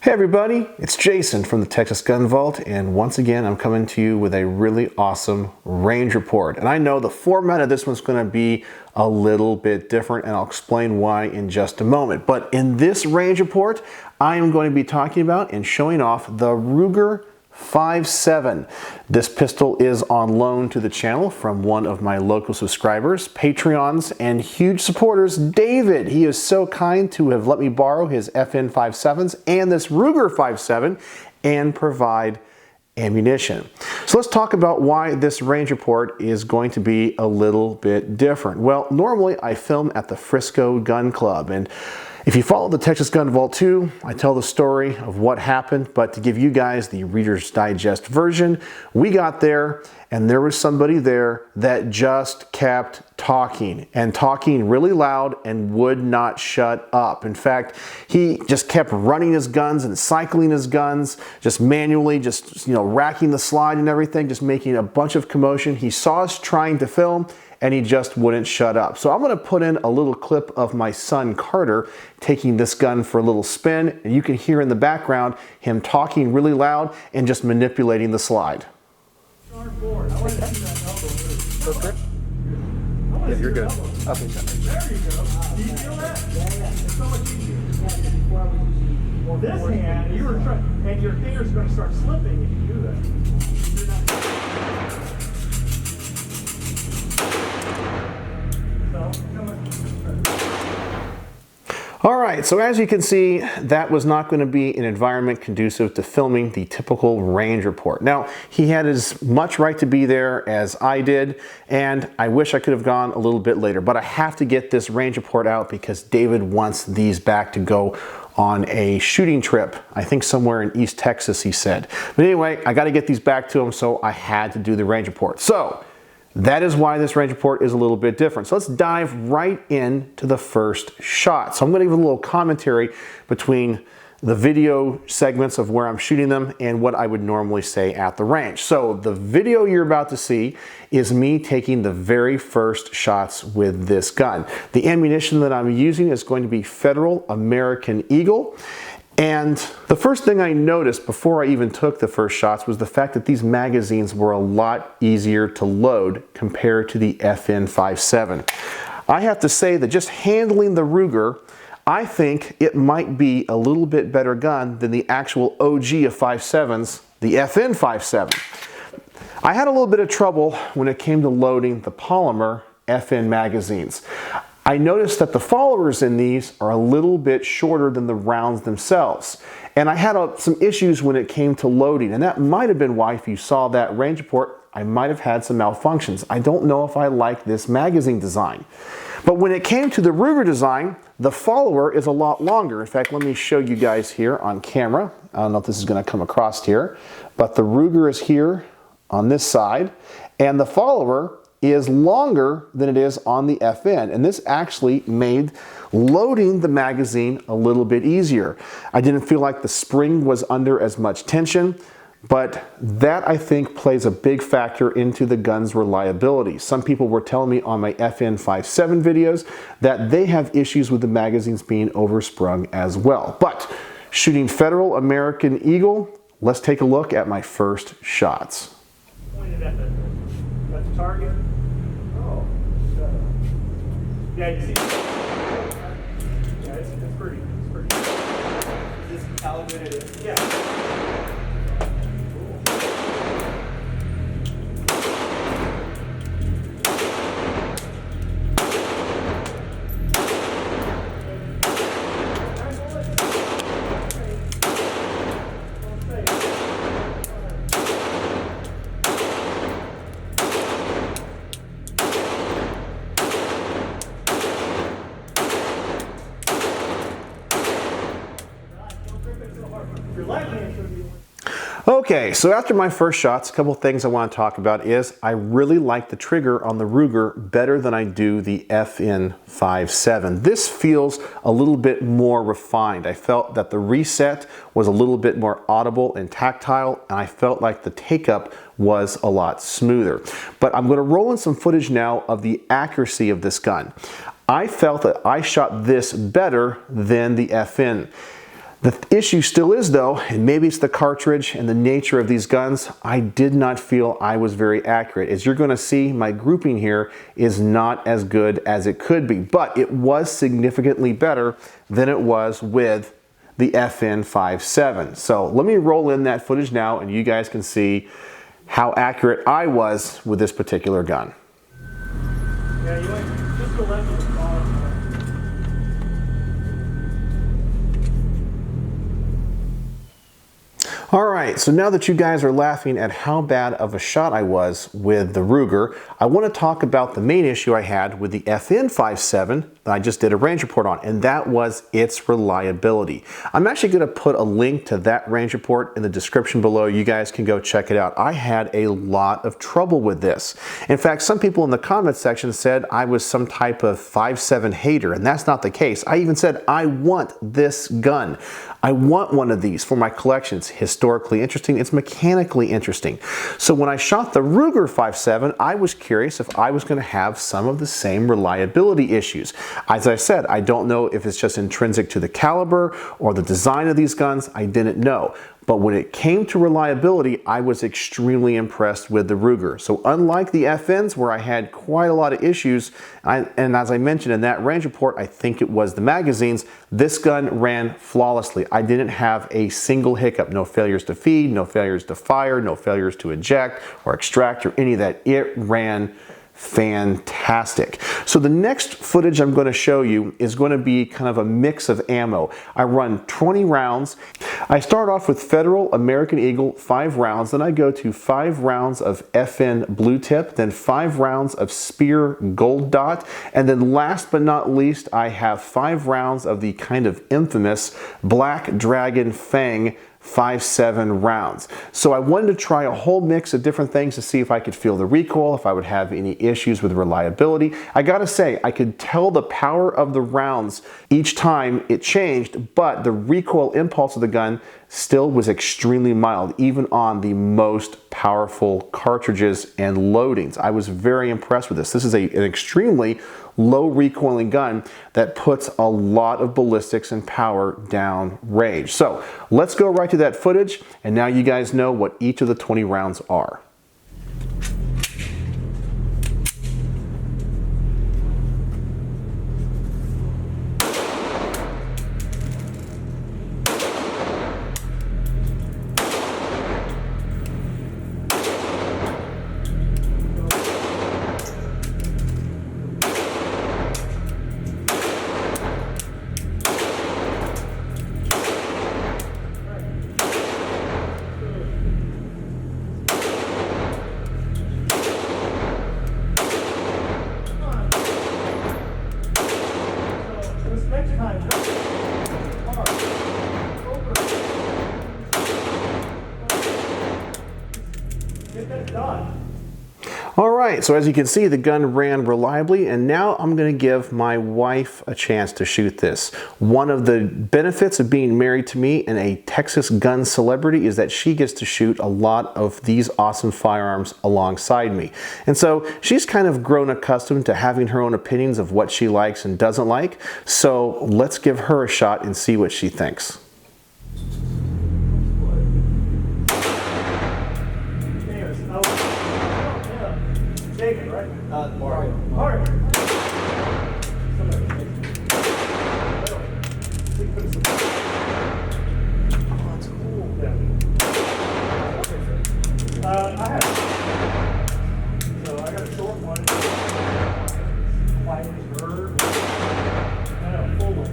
Hey everybody, it's Jason from the Texas Gun Vault, and once again I'm coming to you with a really awesome range report. And I know the format of this one's going to be a little bit different, and I'll explain why in just a moment. But in this range report, I am going to be talking about and showing off the Ruger Five-seven. This pistol is on loan to the channel from one of my local subscribers, Patreons, and huge supporters, David. He is so kind to have let me borrow his FN Five-sevens and this Ruger Five-seven and provide ammunition. So let's talk about why this range report is going to be a little bit different. Well, normally I film at the Frisco Gun Club, and if you follow the Texas Gun Vault 2, I tell the story of what happened, but to give you guys the Reader's Digest version, we got there and there was somebody there that just kept talking and talking really loud and would not shut up. In fact, he just kept running his guns and cycling his guns, just manually, just racking the slide and everything, just making a bunch of commotion. He saw us trying to film and he just wouldn't shut up. So I'm gonna put in a little clip of my son Carter taking this gun for a little spin, and you can hear in the background him talking really loud and just manipulating the slide. Yeah, you're good. There you go. Do you feel that? It's so much easier. Well, this hand, you were trying, and your finger's going to start slipping if you do that. All right, so as you can see, that was not going to be an environment conducive to filming the typical range report. Now, he had as much right to be there as I did, and I wish I could have gone a little bit later, but I have to get this range report out because David wants these back to go on a shooting trip, I think somewhere in East Texas, he said. But anyway, I got to get these back to him, so I had to do the range report. So that is why this range report is a little bit different. So let's dive right into the first shot. So I'm going to give a little commentary between the video segments of where I'm shooting them and what I would normally say at the range. So the video you're about to see is me taking the very first shots with this gun. The ammunition that I'm using is going to be Federal American Eagle. And the first thing I noticed before I even took the first shots was the fact that these magazines were a lot easier to load compared to the FN Five-seven. I have to say that just handling the Ruger, I think it might be a little bit better gun than the actual OG of Five-sevens, the FN Five-seven. I had a little bit of trouble when it came to loading the polymer FN magazines. I noticed that the followers in these are a little bit shorter than the rounds themselves. And I had some issues when it came to loading, and that might have been why, if you saw that range report, I might have had some malfunctions. I don't know if I like this magazine design. But when it came to the Ruger design, the follower is a lot longer. In fact, let me show you guys here on camera. I don't know if this is going to come across here, but the Ruger is here on this side, and the follower is longer than it is on the FN, and this actually made loading the magazine a little bit easier. I didn't feel like the spring was under as much tension, but that I think plays a big factor into the gun's reliability. Some people were telling me on my FN Five-seven videos that they have issues with the magazines being oversprung as well. But shooting Federal American Eagle, let's take a look at my first shots. Pointed at the target. Oh, yeah, you see? Yeah, it's pretty. It's pretty. Is this calibrated? Yeah. Okay, so after my first shots, a couple things I want to talk about is I really like the trigger on the Ruger better than I do the FN Five-seven. This feels a little bit more refined. I felt that the reset was a little bit more audible and tactile, and I felt like the take-up was a lot smoother. But I'm going to roll in some footage now of the accuracy of this gun. I felt that I shot this better than the FN. The issue still is though, and maybe it's the cartridge and the nature of these guns, I did not feel I was very accurate. As you're going to see, my grouping here is not as good as it could be, but it was significantly better than it was with the FN Five-seven. So let me roll in that footage now and you guys can see how accurate I was with this particular gun. Yeah, you went just to the left of the bottom. All right, so now that you guys are laughing at how bad of a shot I was with the Ruger, I want to talk about the main issue I had with the FN Five-seven that I just did a range report on, and that was its reliability. I'm actually going to put a link to that range report in the description below. You guys can go check it out. I had a lot of trouble with this. In fact, some people in the comment section said I was some type of Five-seven hater, and that's not the case. I even said, I want this gun. I want one of these for my collection. It's historically interesting. It's mechanically interesting. So when I shot the Ruger Five-seven, I was curious if I was going to have some of the same reliability issues. As I said, I don't know if it's just intrinsic to the caliber or the design of these guns. I didn't know. But when it came to reliability, I was extremely impressed with the Ruger. So unlike the FNs where I had quite a lot of issues, and as I mentioned in that range report, I think it was the magazines, this gun ran flawlessly. I didn't have a single hiccup, no failures to feed, no failures to fire, no failures to eject or extract or any of that. It ran fantastic. So the next footage I'm going to show you is going to be kind of a mix of ammo. I run 20 rounds. I start off with Federal American Eagle 5 rounds, then I go to 5 rounds of FN Blue Tip, then 5 rounds of Spear Gold Dot, and then last but not least I have 5 rounds of the kind of infamous Black Dragon Fang Five-seven rounds. So I wanted to try a whole mix of different things to see if I could feel the recoil, if I would have any issues with reliability. I gotta say, I could tell the power of the rounds each time it changed, but the recoil impulse of the gun still was extremely mild, even on the most powerful cartridges and loadings. I was very impressed with this. This is an extremely low recoiling gun that puts a lot of ballistics and power down range. So let's go right to that footage, and now you guys know what each of the 20 rounds are. All right, so as you can see, the gun ran reliably, and now I'm going to give my wife a chance to shoot this. One of the benefits of being married to me and a Texas gun celebrity is that she gets to shoot a lot of these awesome firearms alongside me. And so she's kind of grown accustomed to having her own opinions of what she likes and doesn't like. So let's give her a shot and see what she thinks. David, right? Mario. Mario. Oh, that's cool. Yeah. I have. So I got a short one. White reserve. I have a full one.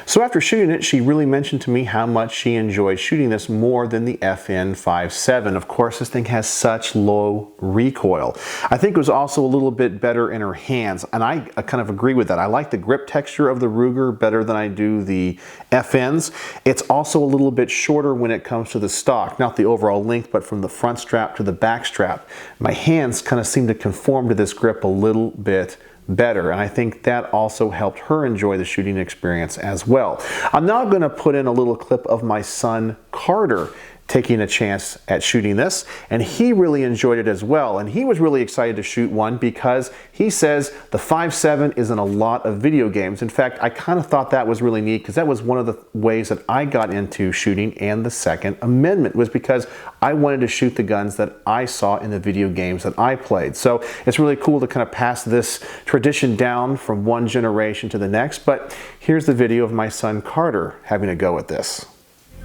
So after shooting it, she really mentioned to me how much she enjoyed shooting this more than the FN Five-seven. Of course, this thing has such low recoil. I think it was also a little bit better in her hands, and I kind of agree with that. I like the grip texture of the Ruger better than I do the FNs. It's also a little bit shorter when it comes to the stock, not the overall length, but from the front strap to the back strap. My hands kind of seem to conform to this grip a little bit better. And I think that also helped her enjoy the shooting experience as well. I'm now going to put in a little clip of my son Carter taking a chance at shooting this, and he really enjoyed it as well. And he was really excited to shoot one because he says the 5.7 is in a lot of video games. In fact, I kind of thought that was really neat because that was one of the ways that I got into shooting and the Second Amendment, was because I wanted to shoot the guns that I saw in the video games that I played. So it's really cool to kind of pass this tradition down from one generation to the next. But here's the video of my son Carter having a go at this.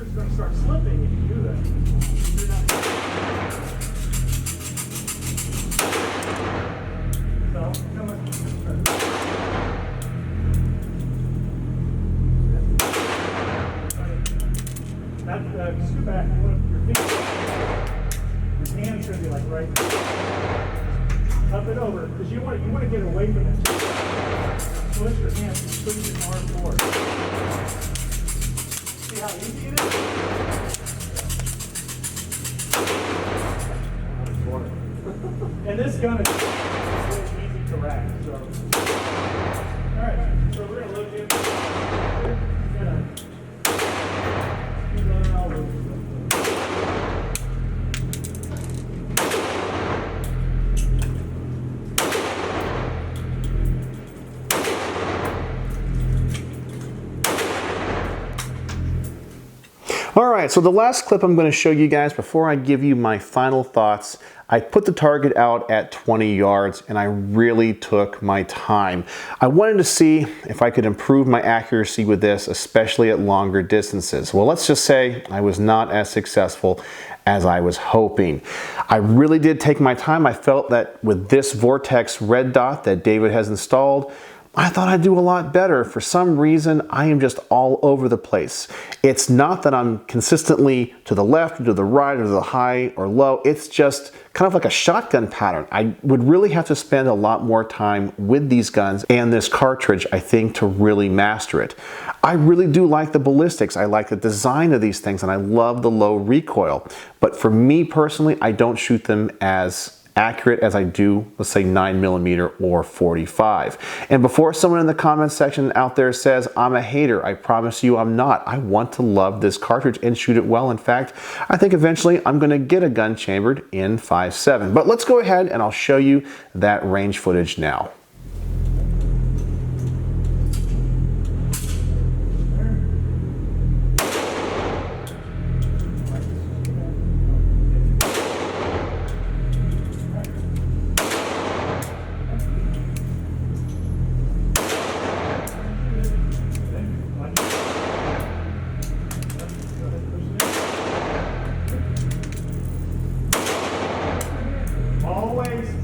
It's going to start slipping if you do that. So, come on. Scoot back. You want your fingers. Your hand's going to be like right there. Up and over, because you want to get away from it. Twist your hands, push your arm forward. See how easy it is? And this gun is really easy to rack. So, alright, so we're going to look in. We're going to Alright, so the last clip I'm going to show you guys before I give you my final thoughts, I put the target out at 20 yards and I really took my time. I wanted to see if I could improve my accuracy with this, especially at longer distances. Well, let's just say I was not as successful as I was hoping. I really did take my time. I felt that with this Vortex red dot that David has installed, I thought I'd do a lot better. For some reason, I am just all over the place. It's not that I'm consistently to the left or to the right or to the high or low. It's just kind of like a shotgun pattern. I would really have to spend a lot more time with these guns and this cartridge, I think, to really master it. I really do like the ballistics. I like the design of these things, and I love the low recoil. But for me personally, I don't shoot them as accurate as I do, let's say 9mm or 45. And before someone in the comments section out there says I'm a hater, I promise you I'm not. I want to love this cartridge and shoot it well. In fact, I think eventually I'm going to get a gun chambered in 5.7. But let's go ahead and I'll show you that range footage now.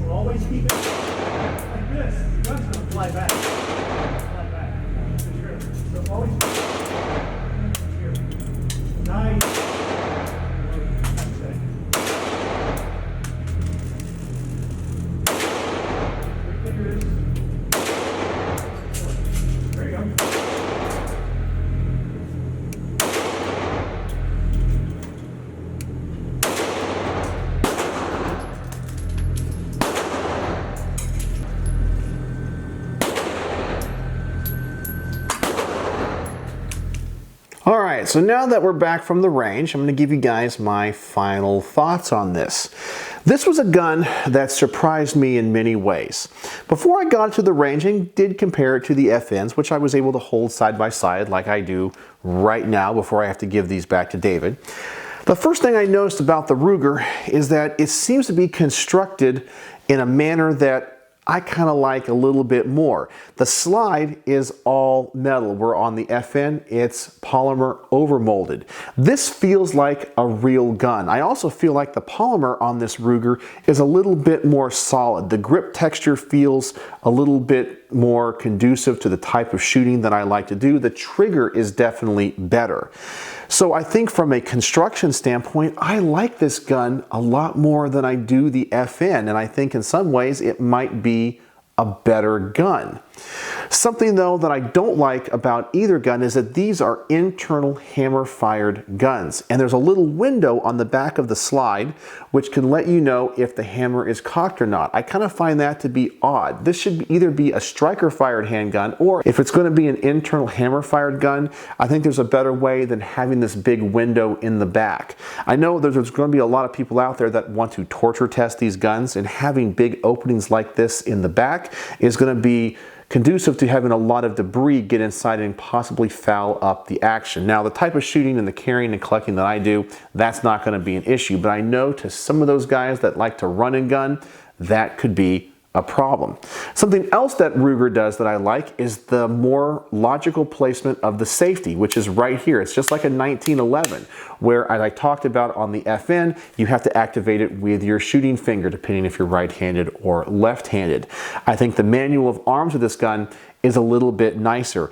Always keep it like this. The gun's going to fly back. Fly back. So always here. Nice. Three fingers. There you go. Alright, so now that we're back from the range, I'm going to give you guys my final thoughts on this. This was a gun that surprised me in many ways. Before I got to the range and did compare it to the FNs, which I was able to hold side by side like I do right now before I have to give these back to David. The first thing I noticed about the Ruger is that it seems to be constructed in a manner that I kind of like a little bit more. The slide is all metal, where on the FN it's polymer overmolded. This feels like a real gun. I also feel like the polymer on this Ruger is a little bit more solid. The grip texture feels a little bit more conducive to the type of shooting that I like to do. The trigger is definitely better. So I think from a construction standpoint, I like this gun a lot more than I do the FN, and I think in some ways it might be a better gun. Something though that I don't like about either gun is that these are internal hammer-fired guns, and there's a little window on the back of the slide which can let you know if the hammer is cocked or not. I kind of find that to be odd. This should either be a striker-fired handgun, or if it's going to be an internal hammer-fired gun, I think there's a better way than having this big window in the back. I know there's going to be a lot of people out there that want to torture test these guns, and having big openings like this in the back is going to be conducive to having a lot of debris get inside and possibly foul up the action. Now, the type of shooting and the carrying and collecting that I do, that's not going to be an issue, but I know to some of those guys that like to run and gun, that could be a problem. Something else that Ruger does that I like is the more logical placement of the safety, which is right here. It's just like a 1911, where, as I talked about on the FN, you have to activate it with your shooting finger, depending if you're right-handed or left-handed. I think the manual of arms of this gun is a little bit nicer.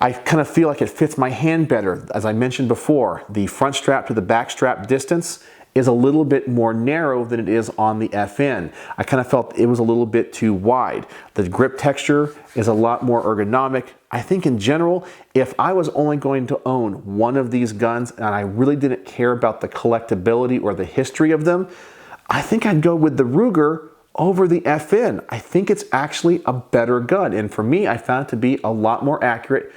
I kind of feel like it fits my hand better. As I mentioned before, the front strap to the back strap distance is a little bit more narrow than it is on the FN. I kind of felt it was a little bit too wide. The grip texture is a lot more ergonomic. I think in general, if I was only going to own one of these guns and I really didn't care about the collectability or the history of them, I think I'd go with the Ruger over the FN. I think it's actually a better gun, and for me, I found it to be a lot more accurate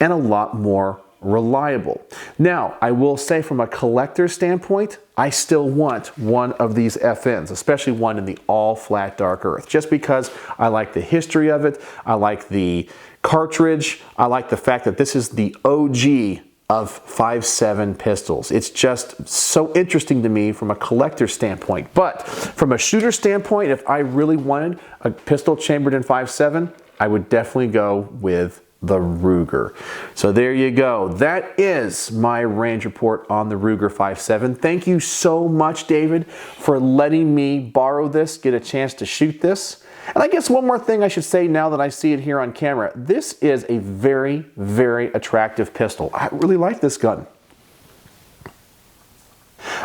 and a lot more reliable. Now, I will say from a collector's standpoint, I still want one of these FNs, especially one in the all flat dark earth, just because I like the history of it, I like the cartridge, I like the fact that this is the OG of 5.7 pistols. It's just so interesting to me from a collector standpoint. But from a shooter standpoint, if I really wanted a pistol chambered in 5.7, I would definitely go with the Ruger. So there you go. That is my range report on the Ruger 5.7. Thank you so much, David, for letting me borrow this, get a chance to shoot this. And I guess one more thing I should say now that I see it here on camera. This is a very, very attractive pistol. I really like this gun.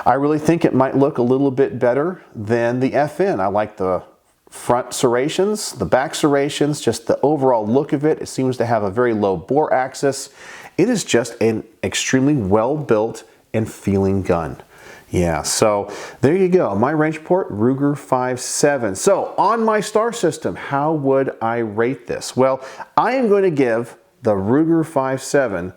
I really think it might look a little bit better than the FN. I like the front serrations, the back serrations, just the overall look of it. It seems to have a very low bore axis. It is just an extremely well built and feeling gun. Yeah, so there you go. My range report, Ruger 5.7. So on my star system, how would I rate this? Well, I am going to give the Ruger 5.7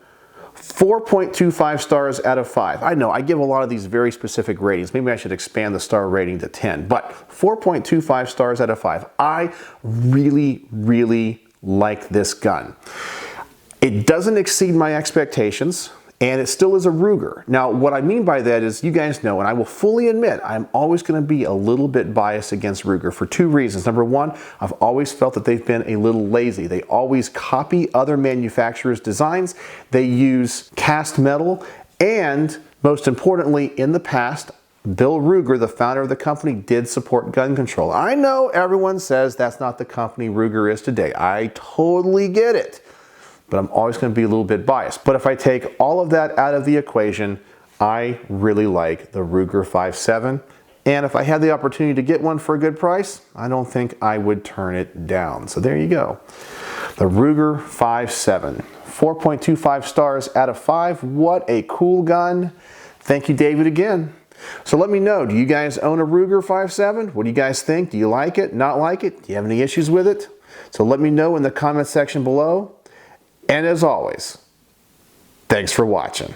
4.25 stars out of 5. I know I give a lot of these very specific ratings. Maybe I should expand the star rating to 10, but 4.25 stars out of 5. I really, really like this gun. It doesn't exceed my expectations, and it still is a Ruger. Now, what I mean by that is, you guys know, and I will fully admit, I'm always going to be a little bit biased against Ruger for two reasons. Number one, I've always felt that they've been a little lazy. They always copy other manufacturers' designs. They use cast metal, and most importantly, in the past, Bill Ruger, the founder of the company, did support gun control. I know everyone says that's not the company Ruger is today. I totally get it. But I'm always going to be a little bit biased. But if I take all of that out of the equation, I really like the Ruger 5.7. And if I had the opportunity to get one for a good price, I don't think I would turn it down. So there you go. The Ruger 5.7. 4.25 stars out of 5. What a cool gun. Thank you, David, again. So let me know, do you guys own a Ruger 5.7? What do you guys think? Do you like it? Not like it? Do you have any issues with it? So let me know in the comment section below. And as always, thanks for watching.